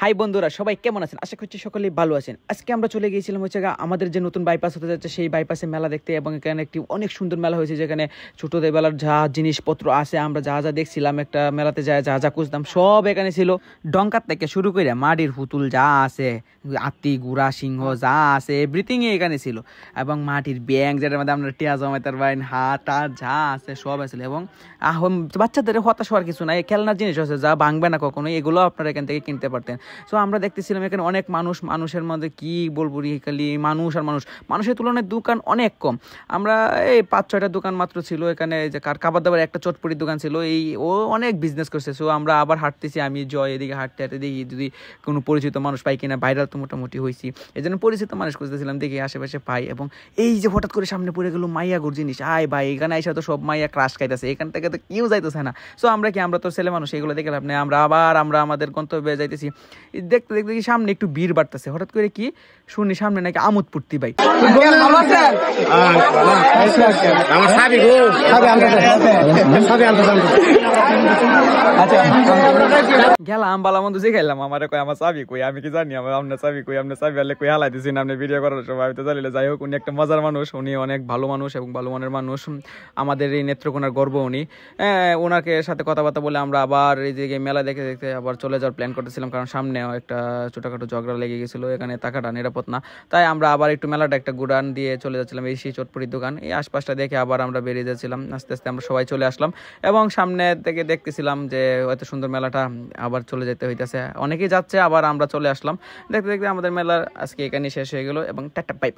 High বন্ধুরা, সবাই কেমন আছেন? আশা করছি সকলেই ভালো আছেন। আজকে আমরা চলে গিয়েছিলাম হচ্ছে আমাদের যে নতুন বাইপাস হতে যাচ্ছে সেই বাইপাসে মেলা দেখতে, এবং এখানে একটি অনেক সুন্দর মেলা হয়েছে যেখানে ছোটদের বেলার যা জিনিসপত্র আছে আমরা যা যা দেখছিলাম একটা মেলাতে যায় যা যা খুঁজতাম সব এখানে ছিল। ডঙ্কার থেকে শুরু করে মাটির পুতুল যা আছে, হাতি ঘোড়া সিংহ যা আছে এভরিথিং এখানে ছিল, এবং মাটির ব্যাংক যেটার মধ্যে আমরা টিয়া জমাইতার বাইন হাত আর যা আছে সব আছে। এবং বাচ্চাদের হতাশ হওয়ার কিছু নাই, খেলনার জিনিস আছে যা ভাঙবে না কখনো, এগুলো আপনারা এখান থেকে কিনতে পারতেন। সো আমরা দেখতেছিলাম এখানে অনেক মানুষের মধ্যে কি বলবো, খালি মানুষ আর মানুষের তুলনায় দোকান অনেক কম। আমরা এই 5-6টা দোকান মাত্র ছিল এখানে, যে খাবার দাবার একটা চটপটির দোকান ছিল, ও অনেক বিজনেস করছে। সো আমরা আবার হাঁটতেছি, আমি জয় এদিকে হাঁটতে হাঁটতে দেখি যদি কোনো পরিচিত মানুষ পাই কিনা, ভাইরাল তো মোটামুটি হয়েছি, এই জন্য পরিচিত মানুষ খুঁজতেছিলাম, দেখি আশেপাশে পাই। এবং এই যে হঠাৎ করে সামনে পড়ে গেল মাইয়াগোর জিনিস, আয় ভাই এখানে এসে তো সব মাইয়া ক্রাশ খাইতেছে, এখান থেকে তো কেউ যাইতেছে না। সো আমরা তো ছেলে মানুষ, এগুলো দেখে আপনি আমরা আমাদের গন্তব্যে যাইতেছি। দেখতে দেখতে কি সামনে একটু ভিড় বাড়তেছে, হঠাৎ করে কি শুনি সামনে নাকি আমোদ পূর্তি ভাই। গেলাম বালা মন্দ যে খেলাম, আমার কই আমার চাবি কই, আমি কি জানি আপনার চাবি কই, আপনার চাবি আনলে কই হালাই দিচ্ছি না আপনি ভিডিও করার সময়, আমি তো জানিলে। যাই হোক, উনি একটা মজার মানুষ, উনি অনেক ভালো মানুষ এবং ভালো মনের মানুষ, আমাদের এই নেত্রকোনার গর্ব উনি। ওনাকে সাথে কথাবার্তা বলে আমরা আবার এই দিকে মেলা দেখে দেখতে আবার চলে যাওয়ার প্ল্যান করতেছিলাম, কারণ সামনে একটা ছোটখাটো ঝগড়া লেগে গেছিলো, এখানে থাকাটা নিরাপদ না। তাই আমরা আবার একটু মেলাটা একটা গুড়ান দিয়ে চলে যাচ্ছিলাম, এই সেই চটপটির দোকান, এই আশপাশটা দেখে আবার আমরা বেরিয়ে যাচ্ছিলাম। আস্তে আস্তে আমরা সবাই চলে আসলাম এবং সামনে থেকে দেখতেছিলাম যে এত সুন্দর মেলাটা আবার চলে যেতে হইতেছে, অনেকেই যাচ্ছে, আবার আমরা চলে আসলাম। দেখতে দেখতে আমাদের মেলা আজকে এখানে শেষ হয়ে গেল এবং টাটা বাই।